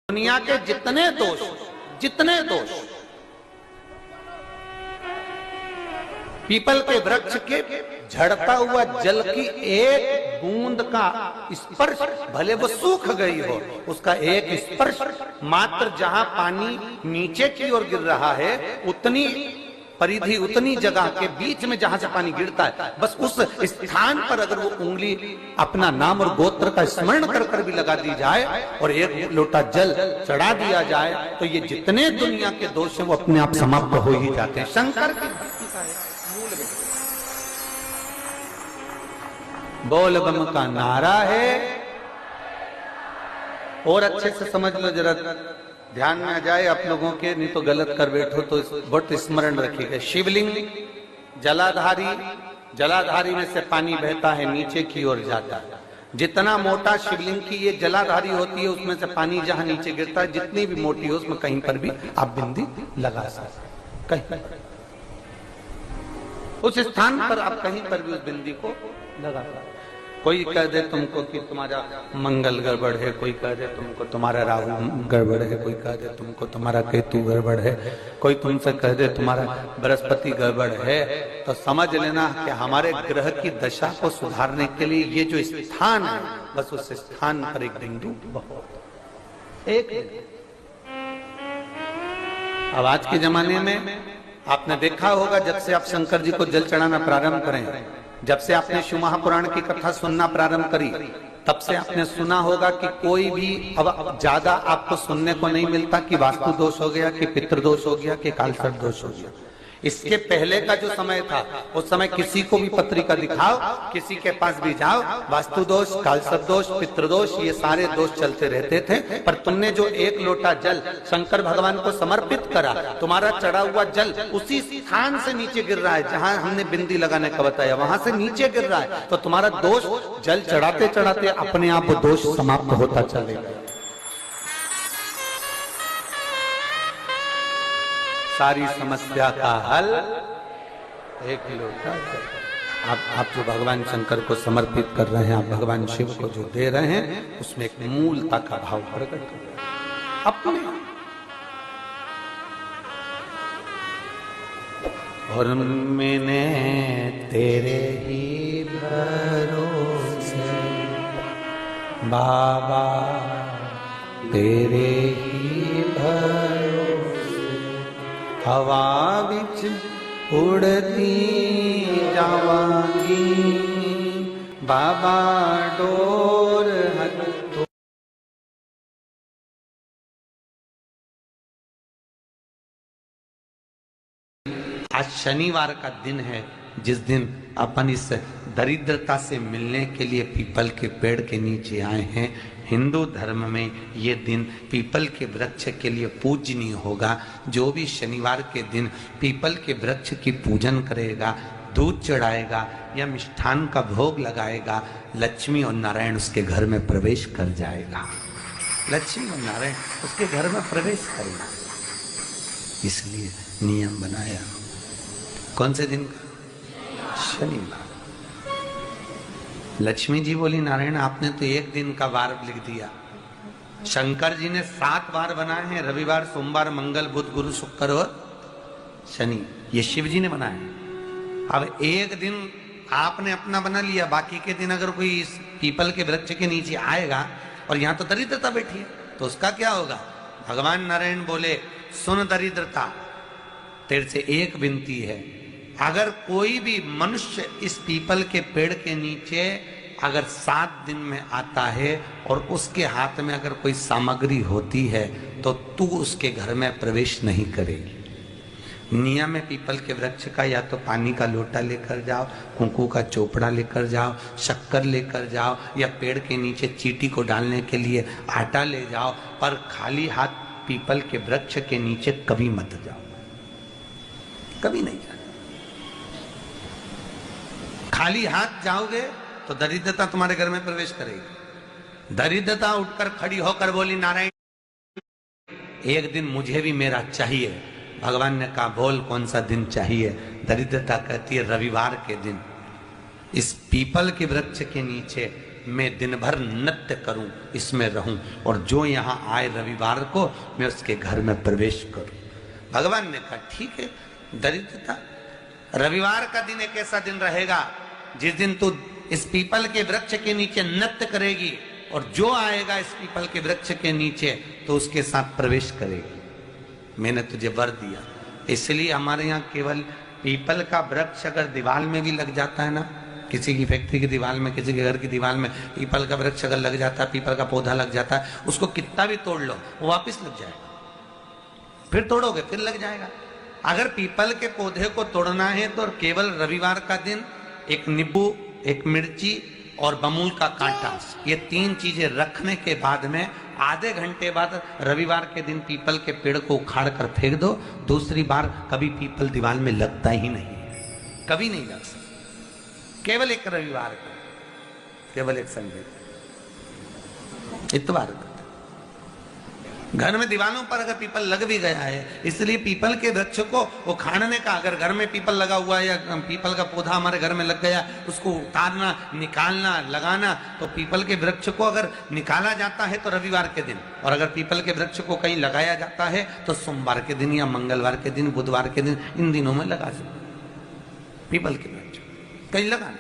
दुनिया के जितने दोष पीपल के वृक्ष के झड़ता हुआ जल की एक बूंद का स्पर्श, भले वो सूख गई हो, उसका एक स्पर्श मात्र जहां पानी नीचे की ओर गिर रहा है उतनी परिधि, उतनी जगह के बीच में जहां से पानी गिरता है, बस उस स्थान पर अगर वो उंगली अपना नाम और गोत्र का स्मरण कर कर भी लगा दी जाए और एक लोटा जल चढ़ा दिया जाए तो ये जितने दुनिया के दोष हैं वो अपने आप समाप्त हो ही जाते हैं। शंकर की भक्ति का मूल बोल बम का नारा है। और अच्छे से समझ लो, जरा ध्यान में आ जाए आप लोगों के, नहीं तो गलत कर बैठो तो बहुत स्मरण रखिएगा। शिवलिंग जलाधारी में से पानी बहता है, नीचे की ओर जाता है। जितना मोटा शिवलिंग की ये जलाधारी होती है उसमें से पानी जहां नीचे गिरता है, जितनी भी मोटी हो उसमें कहीं पर भी आप बिंदी लगा सकते, कहीं उस स्थान पर आप कहीं पर भी उस बिंदी को लगा सकते। कोई कह दे तुमको कि तुम्हारा मंगल गड़बड़ है, कोई कह दे तुमको तुम्हारा राहु गड़बड़ है, कोई कह दे तुमको तुम्हारा केतु गड़बड़ है, कोई तुमसे कह दे तुम्हारा बृहस्पति गड़बड़ है, तो समझ लेना कि हमारे ग्रह की दशा को सुधारने के लिए ये जो स्थान है, बस उस स्थान पर एक बिंदु बहुत एक। अब आज के जमाने में आपने देखा होगा, जब से आप शंकर जी को जल चढ़ाना प्रारंभ करें, जब से आपने शिव महापुराण की कथा सुनना प्रारंभ करी, तब से आपने सुना होगा कि कोई भी अब ज्यादा आपको सुनने को नहीं मिलता कि वास्तु दोष हो गया, कि पितृदोष हो गया, कि कालसर्प दोष हो गया। इसके पहले का जो समय था, उस समय किसी को भी पत्रिका दिखाओ, किसी के पास भी जाओ, वास्तु दोष, कालसर्प दोष, पितृदोष, ये सारे दोष चलते रहते थे। पर तुमने जो एक लोटा जल शंकर भगवान को समर्पित करा, तुम्हारा चढ़ा हुआ जल उसी स्थान से नीचे गिर रहा है जहां हमने बिंदी लगाने का बताया, वहां से नीचे गिर रहा है, तो तुम्हारा दोष जल चढ़ाते चढ़ाते अपने आप वो दोष समाप्त होता चलेगा। सारी समस्या का हल एक लोटा जल। आप जो भगवान शंकर को समर्पित कर रहे हैं, आप भगवान शिव को जो दे रहे हैं, उसमें एक मूलता का भाव प्रकट कर रहे हैं अपने। और मैंने तेरे ही भरोसे बाबा, तेरे ही भरोसे हवा बिच उड़ती जावांगी, बाबा डोर हथ। आज शनिवार का दिन है, जिस दिन अपन इस दरिद्रता से मिलने के लिए पीपल के पेड़ के नीचे आए हैं। हिंदू धर्म में ये दिन पीपल के वृक्ष के लिए पूजनीय होगा। जो भी शनिवार के दिन पीपल के वृक्ष की पूजन करेगा, दूध चढ़ाएगा या मिष्ठान का भोग लगाएगा, लक्ष्मी और नारायण उसके घर में प्रवेश कर जाएगा। लक्ष्मी और नारायण उसके घर में प्रवेश करेगा। इसलिए नियम बनाया। कौन से दिन का? शनिवार। लक्ष्मी जी बोली, नारायण आपने तो एक दिन का वार लिख दिया। शंकर जी ने 7 वार बनाए हैं, रविवार, सोमवार, मंगल, बुध, गुरु, शुक्र और शनि। ये शिव जी ने बनाया। अब एक दिन आपने अपना बना लिया, बाकी के दिन अगर कोई इस पीपल के वृक्ष के नीचे आएगा और यहाँ तो दरिद्रता बैठी है, तो उसका क्या होगा? भगवान नारायण बोले, सुन दरिद्रता, तेरे से एक विनती है, अगर कोई भी मनुष्य इस पीपल के पेड़ के नीचे अगर 7 दिन में आता है और उसके हाथ में अगर कोई सामग्री होती है तो तू उसके घर में प्रवेश नहीं करेगी। नियम है पीपल के वृक्ष का, या तो पानी का लोटा लेकर जाओ, कुंकू का चोपड़ा लेकर जाओ, शक्कर लेकर जाओ, या पेड़ के नीचे चींटी को डालने के लिए आटा ले जाओ, पर खाली हाथ पीपल के वृक्ष के नीचे कभी मत जाओ, कभी नहीं जाओ। खाली हाथ जाओगे तो दरिद्रता तुम्हारे घर में प्रवेश करेगी। दरिद्रता उठकर खड़ी होकर बोली, नारायण एक दिन मुझे भी मेरा चाहिए। भगवान ने कहा, बोल कौन सा दिन चाहिए? दरिद्रता कहती है, रविवार के दिन इस पीपल के वृक्ष के नीचे मैं दिन भर नृत्य करूं, इसमें रहूं, और जो यहाँ आए रविवार को मैं उसके घर में प्रवेश करूं। भगवान ने कहा ठीक है, दरिद्रता, रविवार का दिन एक ऐसा दिन रहेगा जिस दिन तू इस पीपल के वृक्ष के नीचे नृत्य करेगी, और जो आएगा इस पीपल के वृक्ष के नीचे तो उसके साथ प्रवेश करेगी। मैंने तुझे वर दिया। इसलिए हमारे यहाँ केवल पीपल का वृक्ष अगर दीवार में भी लग जाता है ना, किसी की फैक्ट्री की दीवार में, किसी के घर की दीवार में पीपल का वृक्ष अगर लग जाता है, पीपल का पौधा लग जाता है, उसको कितना भी तोड़ लो वो वापिस लग जाएगा। फिर तोड़ोगे फिर लग जाएगा। अगर पीपल के पौधे को तोड़ना है तो केवल रविवार का दिन एक नींबू, एक मिर्ची और बमूल का कांटा, ये 3 चीजें रखने के बाद में आधे घंटे बाद रविवार के दिन पीपल के पेड़ को उखाड़ कर फेंक दो। दूसरी बार कभी पीपल दीवार में लगता ही नहीं है, कभी नहीं लग सकता। केवल एक रविवार का, केवल एक संडे, इतवार का। घर में दीवारों पर अगर पीपल लग भी गया है, इसलिए पीपल के वृक्ष को उखाड़ने का, अगर घर में पीपल लगा हुआ है या पीपल का पौधा हमारे घर में लग गया, उसको उतारना, निकालना, लगाना, तो पीपल के वृक्ष को अगर निकाला जाता है तो रविवार के दिन, और अगर पीपल के वृक्ष को कहीं लगाया जाता है तो सोमवार के दिन या मंगलवार के दिन, बुधवार के दिन, इन दिनों में लगा सकते पीपल के वृक्ष कहीं लगाना।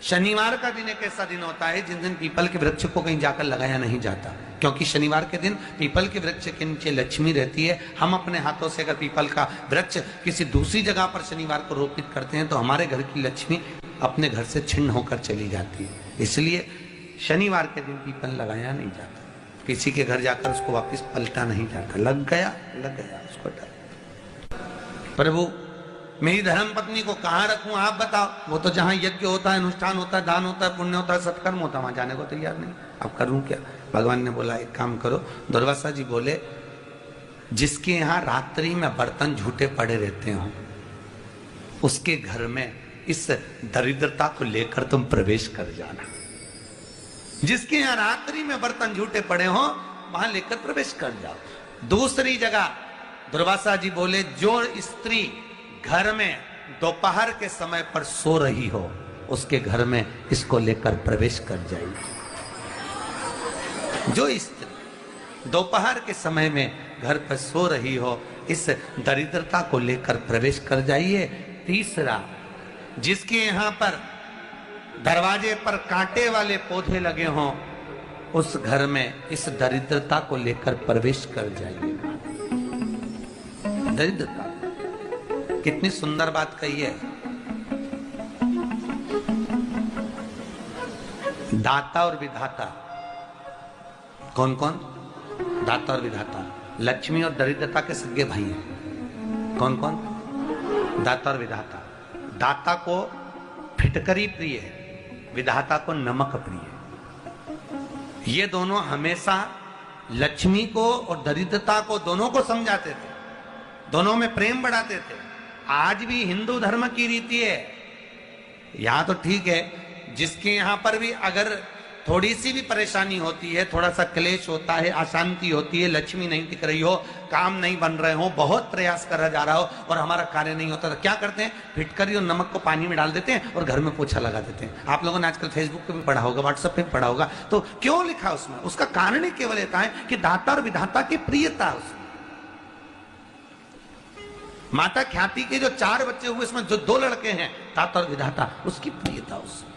शनिवार का दिन एक ऐसा दिन होता है जिस दिन पीपल के वृक्ष को कहीं जाकर लगाया नहीं जाता, क्योंकि शनिवार के दिन पीपल के वृक्ष के नीचे लक्ष्मी रहती है। हम अपने हाथों से अगर पीपल का वृक्ष किसी दूसरी जगह पर शनिवार को रोपित करते हैं तो हमारे घर की लक्ष्मी अपने घर से छिन्न होकर चली जाती है। इसलिए शनिवार के दिन पीपल लगाया नहीं जाता, किसी के घर जाकर उसको वापिस पलटा नहीं जाता। लग गया उसको डर। प्रभु मेरी धर्म पत्नी को कहाँ रखूं आप बताओ? वो तो जहां यज्ञ होता है, अनुष्ठान होता है, दान होता है, पुण्य होता है, सत्कर्म होता है, वहां जाने को तैयार नहीं। अब करूं क्या? भगवान ने बोला एक काम करो। दुर्वासा जी बोले जिसके यहाँ रात्रि में बर्तन झूठे पड़े रहते हो उसके घर में इस दरिद्रता को लेकर तुम प्रवेश कर जाना। जिसके यहाँ रात्रि में बर्तन झूठे पड़े हो वहां लेकर प्रवेश कर जाओ। दूसरी जगह दुर्वासा जी बोले जो स्त्री घर में दोपहर के समय पर सो रही हो उसके घर में इसको लेकर प्रवेश कर जाइए। जो स्त्री दोपहर के समय में घर पर सो रही हो इस दरिद्रता को लेकर प्रवेश कर जाइए। तीसरा, जिसके यहाँ पर दरवाजे पर कांटे वाले पौधे लगे हों उस घर में इस दरिद्रता को लेकर प्रवेश कर जाइए। दरिद्रता, कितनी सुंदर बात कही है। दाता और विधाता, कौन कौन? दाता और विधाता। लक्ष्मी और दरिद्रता के सगे भाई हैं। कौन कौन? दाता और विधाता। दाता को फिटकरी प्रिय है, विधाता को नमक प्रिय है। ये दोनों हमेशा लक्ष्मी को और दरिद्रता को दोनों को समझाते थे, दोनों में प्रेम बढ़ाते थे। आज भी हिंदू धर्म की रीति है। यहां तो ठीक है, जिसके यहां पर भी अगर थोड़ी सी भी परेशानी होती है, थोड़ा सा क्लेश होता है, अशांति होती है, लक्ष्मी नहीं टिक रही हो, काम नहीं बन रहे हो, बहुत प्रयास करा जा रहा हो और हमारा कार्य नहीं होता, तो क्या करते हैं? फिटकरी और नमक को पानी में डाल देते हैं और घर में पोछा लगा देते हैं। आप लोगों ने आजकल फेसबुक पे भी पढ़ा होगा, व्हाट्सएप पे भी पढ़ा होगा। तो क्यों लिखा उसमें? उसका कारण ही केवल इतना है कि दाता और विधाता की प्रियता उसमें। माता ख्याति के जो 4 बच्चे हुए उसमें जो 2 लड़के हैं दाता और विधाता, उसकी प्रियता उसमें,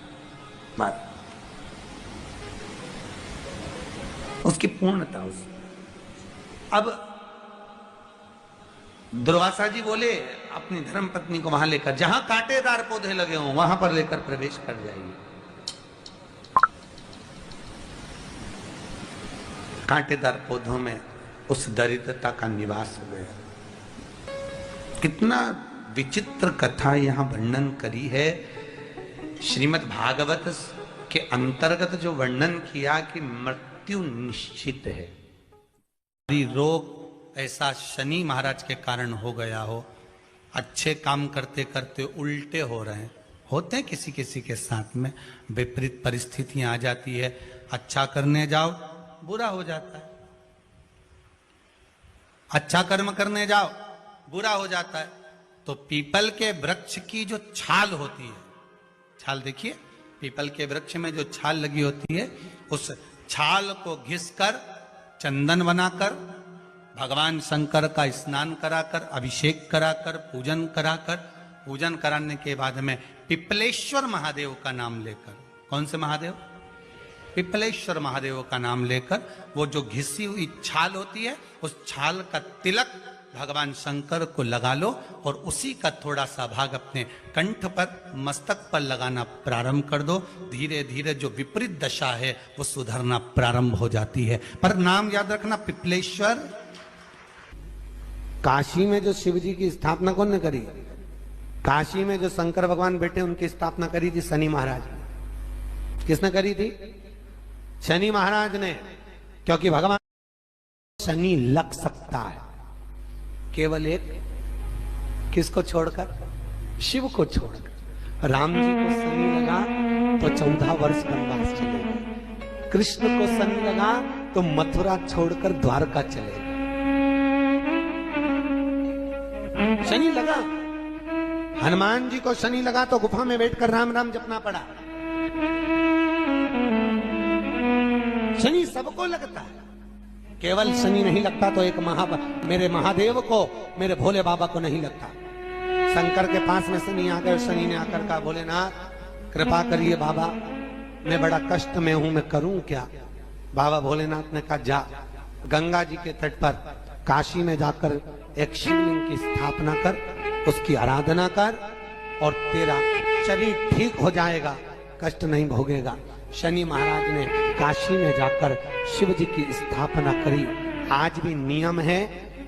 उसकी पूर्णता उसमें। अब दुर्वासा जी बोले अपनी धर्म पत्नी को वहां लेकर, जहां कांटेदार पौधे लगे हों वहां पर लेकर प्रवेश कर जाइए। कांटेदार पौधों में उस दरिद्रता का निवास हो गया। कितना विचित्र कथा यहां वर्णन करी है। श्रीमद् भागवत के अंतर्गत जो वर्णन किया कि मृत्यु निश्चित है। रोग ऐसा शनि महाराज के कारण हो गया हो, अच्छे काम करते करते उल्टे हो रहे हैं, होते हैं किसी किसी के साथ में, विपरीत परिस्थितियां आ जाती है। अच्छा करने जाओ बुरा हो जाता है, अच्छा कर्म करने जाओ बुरा हो जाता है। तो पीपल के वृक्ष की जो छाल होती है, छाल देखिए, पीपल के वृक्ष में जो छाल लगी होती है, उस छाल को घिसकर चंदन बनाकर भगवान शंकर का स्नान कराकर, अभिषेक कराकर, पूजन कराने के बाद में पिपलेश्वर महादेव का नाम लेकर, कौन से महादेव? पिपलेश्वर महादेव का नाम लेकर वो जो घिसी हुई छाल होती है, उस छाल का तिलक भगवान शंकर को लगा लो और उसी का थोड़ा सा भाग अपने कंठ पर, मस्तक पर लगाना प्रारंभ कर दो। धीरे धीरे जो विपरीत दशा है वो सुधरना प्रारंभ हो जाती है। पर नाम याद रखना, पिपलेश्वर। काशी में जो शिव जी की स्थापना कौन ने करी? काशी में जो शंकर भगवान बैठे उनकी स्थापना करी थी शनि महाराज ने। किसने करी थी? शनि महाराज ने। क्योंकि भगवान शनि लग सकता है केवल एक, किसको छोड़कर? शिव को छोड़कर। राम जी को शनि लगा तो 14 वर्ष वनवास चले गए। कृष्ण को शनि लगा तो मथुरा छोड़कर द्वारका चले गए। शनि लगा। हनुमान जी को शनि लगा तो गुफा में बैठकर राम राम जपना पड़ा। शनि सबको लगता है, केवल शनि नहीं लगता तो एक मेरे महादेव को, मेरे भोले बाबा को नहीं लगता। शंकर के पास में शनि आ गए। शनि ने आकर कहा, भोलेनाथ कृपा करिए बाबा, मैं बड़ा कष्ट में हूं, मैं करूं क्या? बाबा भोलेनाथ ने कहा, जा गंगा जी के तट पर काशी में जाकर एक शिवलिंग की स्थापना कर, उसकी आराधना कर और तेरा शरीर ठीक हो जाएगा, कष्ट नहीं भोगेगा। शनि महाराज ने काशी में जाकर शिव जी की स्थापना करी। आज भी नियम है,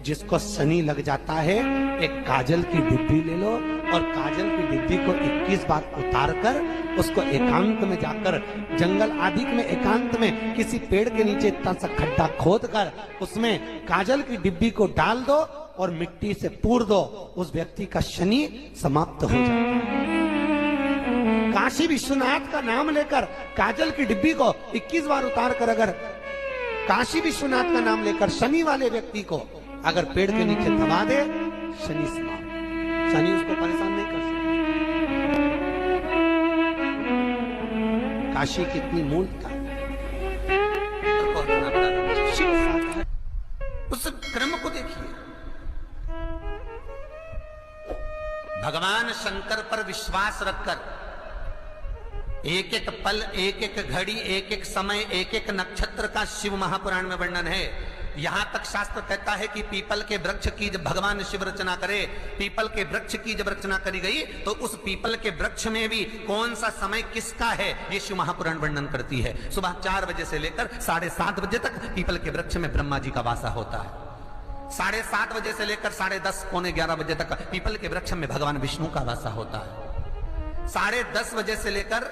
जिसको शनि लग जाता है एक काजल की डिब्बी ले लो और काजल की डिब्बी को 21 बार उतार कर उसको एकांत में जाकर, जंगल आदि में एकांत में किसी पेड़ के नीचे इतना सा खड्डा खोद कर उसमें काजल की डिब्बी को डाल दो और मिट्टी से पूर दो, उस व्यक्ति का शनि समाप्त हो जाता है। काशी विश्वनाथ का नाम लेकर काजल की डिब्बी को 21 बार उतार कर अगर काशी विश्वनाथ का नाम लेकर शनि वाले व्यक्ति को अगर पेड़ के नीचे दबा दे, शनि समाप्त। शनि उसको परेशान नहीं कर सकता। काशी कितनी मूलता है। उस क्रम को देखिए। भगवान शंकर पर विश्वास रखकर एक एक पल, एक एक घड़ी, एक एक समय, एक एक नक्षत्र का शिव महापुराण में वर्णन है। यहां तक शास्त्र कहता है कि पीपल के वृक्ष की जब भगवान शिव रचना करे, पीपल के वृक्ष की जब रचना करी गई तो उस पीपल के वृक्ष में भी कौन सा समय किसका है, ये शिव महापुराण वर्णन करती है। सुबह 4 बजे से लेकर 7:30 बजे तक पीपल के वृक्ष में ब्रह्मा जी का वासा होता है। 7:30 बजे से लेकर 10:30 पौने 11 बजे तक पीपल के वृक्ष में भगवान विष्णु का वासा होता है। 10:30 बजे से लेकर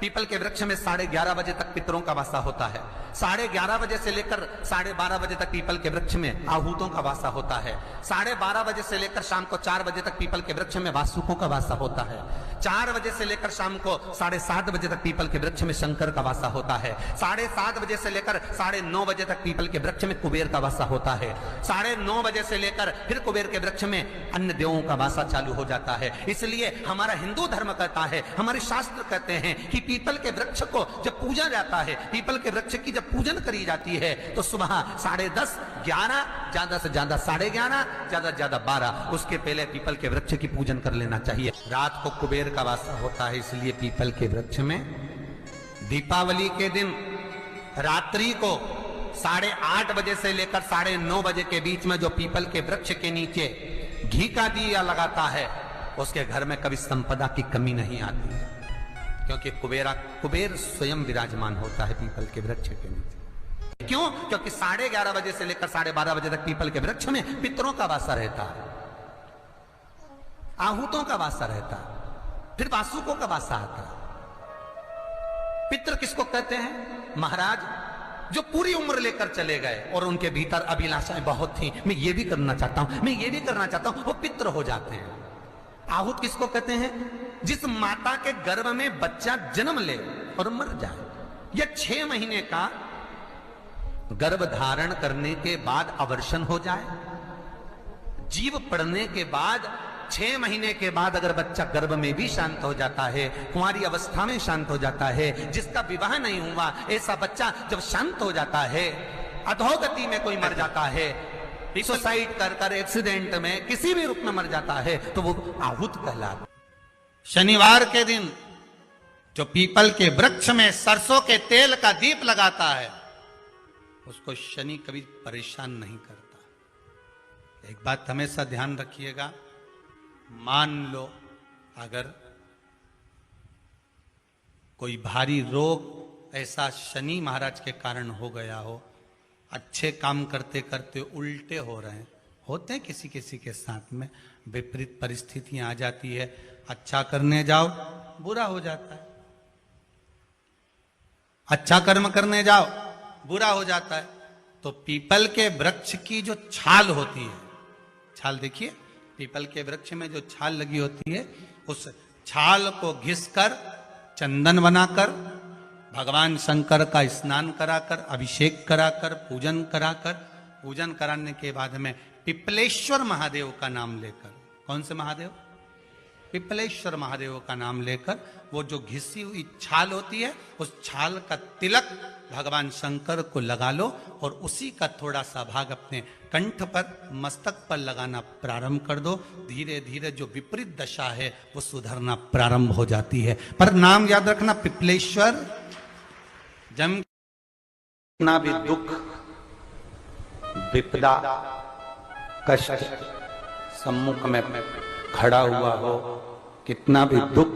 पीपल के वृक्ष में 11:30 बजे तक पितरों का वासा होता है। 11:30 बजे से लेकर 12:30 बजे तक पीपल के वृक्ष में आहूतों का वासा होता है। 12:30 बजे से लेकर शाम को 4 बजे तक पीपल के वृक्ष में वासुकों का वासा होता है। 4 बजे से लेकर शाम को 7:30 बजे तक पीपल के वृक्ष में शंकर का वासा होता है। 7:30 बजे से लेकर 9:30 बजे तक पीपल के वृक्ष में कुबेर का वासा होता है। 9:30 बजे से लेकर फिर कुबेर के वृक्ष में अन्य देवों का वासा चालू हो जाता है। इसलिए हमारा हिंदू धर्म कहता है, हमारे शास्त्र कहते हैं कि पीपल के वृक्ष को जब पूजा जाता है, पीपल के वृक्ष की जब पूजन करी जाती है तो सुबह 10:30, 11, ज्यादा से ज्यादा 11:30, ज्यादा से ज्यादा 12, उसके पहले पीपल के वृक्ष की पूजन कर लेना चाहिए। रात को कुबेर का वासा होता है, इसलिए पीपल के वृक्ष में दीपावली के दिन रात्रि को 8:30 बजे से लेकर 9:30 बजे के बीच में जो पीपल के वृक्ष के नीचे घी का दिया लगाता है, उसके घर में कभी संपदा की कमी नहीं आती है, क्योंकि कुबेर स्वयं विराजमान होता है पीपल के वृक्ष के नीचे। क्यों? क्योंकि 11:30 बजे से लेकर 12:30 बजे तक पीपल के वृक्ष में पितरों का वासा रहता है, आहूतों का वासा रहता है, फिर वासुकों का वासा आता है। पितृ किसको कहते हैं? महाराज जो पूरी उम्र लेकर चले गए और उनके भीतर अभिलाषाएं बहुत थी, मैं ये भी करना चाहता हूं, मैं ये भी करना चाहता हूं, वो पितृ हो जाते हैं। आहूत किसको कहते हैं? जिस माता के गर्भ में बच्चा जन्म ले और मर जाए, या 6 महीने का गर्भ धारण करने के बाद अवर्षण हो जाए, जीव पड़ने के बाद 6 महीने के बाद अगर बच्चा गर्भ में भी शांत हो जाता है, कुंवारी अवस्था में शांत हो जाता है, जिसका विवाह नहीं हुआ ऐसा बच्चा जब शांत हो जाता है, अधोगति में कोई मर जाता है, सुसाइड कर एक्सीडेंट में किसी भी रूप में मर जाता है, तो वो आहूत कहलाता। शनिवार के दिन जो पीपल के वृक्ष में सरसों के तेल का दीप लगाता है, उसको शनि कभी परेशान नहीं करता। एक बात हमेशा ध्यान रखिएगा, मान लो अगर कोई भारी रोग ऐसा शनि महाराज के कारण हो गया हो, अच्छे काम करते करते उल्टे हो रहे हैं, होते हैं किसी किसी के साथ में, विपरीत परिस्थितियां आ जाती है, अच्छा करने जाओ बुरा हो जाता है, अच्छा कर्म करने जाओ बुरा हो जाता है। तो पीपल के वृक्ष की जो छाल होती है, छाल देखिए, पीपल के वृक्ष में जो छाल लगी होती है, उस छाल को घिसकर चंदन बनाकर भगवान शंकर का स्नान कराकर, अभिषेक कराकर, पूजन कराने के बाद में पिपलेश्वर महादेव का नाम लेकर, कौन से महादेव? पिपलेश्वर महादेव का नाम लेकर वो जो घिसी हुई छाल होती है, उस छाल का तिलक भगवान शंकर को लगा लो और उसी का थोड़ा सा भाग अपने कंठ पर, मस्तक पर लगाना प्रारंभ कर दो। धीरे धीरे जो विपरीत दशा है वो सुधरना प्रारंभ हो जाती है। पर नाम याद रखना, पिपलेश्वर। जम ना भी दुख, विपदा, कष्ट सम्मुख में खड़ा हुआ हो, कितना भी दुख,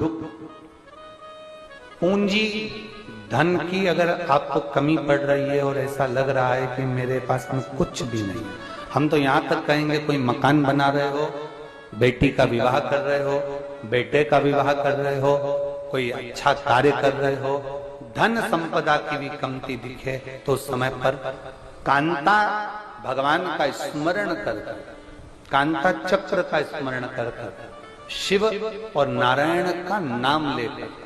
पूंजी धन की अगर आपको कमी पड़ रही है और ऐसा लग रहा है कि मेरे पास में कुछ भी नहीं, हम तो यहां तक कहेंगे कोई मकान बना रहे हो, बेटी का विवाह कर रहे हो, बेटे का विवाह कर रहे हो, कोई अच्छा कार्य कर रहे हो, धन संपदा की भी कमती दिखे, तो उस समय पर कांता भगवान का स्मरण कर, कांता चक्र का स्मरण कर, शिव और नारायण का नाम लेकर,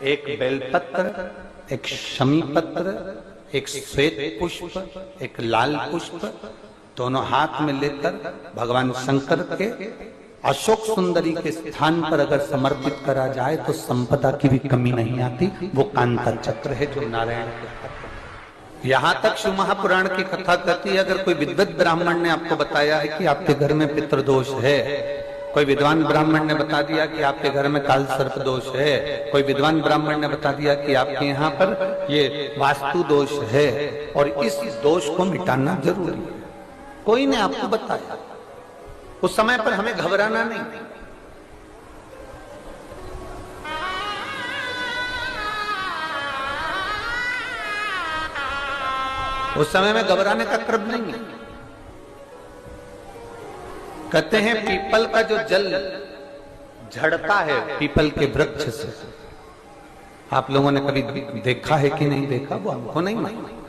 एक बेलपत्र, एक शमी पत्र, एक श्वेत पुष्प, एक लाल पुष्प, दोनों हाथ में लेकर भगवान शंकर के अशोक सुंदरी के स्थान पर अगर समर्पित करा जाए तो संपदा की भी कमी नहीं आती। वो कांता चक्र है जो नारायण के। यहां तक शिव महापुराण की कथा कहती है, अगर कोई विद्वत ब्राह्मण ने आपको बताया है कि आपके घर में पितृदोष है, कोई विद्वान ब्राह्मण ने बता दिया कि आपके घर में काल सर्प दोष है, कोई विद्वान ब्राह्मण ने बता दिया कि आपके यहाँ पर ये वास्तु दोष है और इस दोष को मिटाना जरूरी है, कोई ने आपको बताया, उस समय पर हमें घबराना नहीं। उस समय में घबराने का क्रम नहीं है। कहते हैं पीपल का जो जल झड़ता है पीपल के वृक्ष से, आप लोगों ने कभी देखा है कि नहीं देखा, वो हमको नहीं मालूम।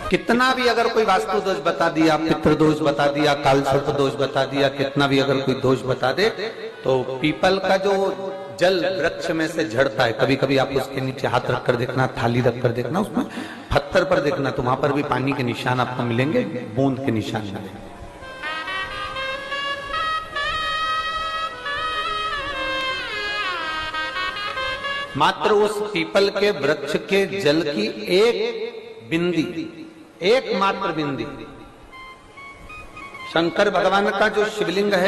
कितना भी अगर कोई वास्तु दोष बता दिया, पितृदोष बता दिया, काल सर्प दोष बता दिया, कितना भी अगर कोई दोष बता दे, तो पीपल का जो जल वृक्ष में से झड़ता है, कभी कभी आप उसके नीचे हाथ रखकर देखना, थाली रखकर देखना, उसमें पत्थर पर देखना, तो वहां पर भी पानी के निशान आपको मिलेंगे, बूंद के निशान मिलेंगे। मात्र उस पीपल के वृक्ष के जल की एक बिंदी, एकमात्र बिंदी, शंकर भगवान का जो शिवलिंग है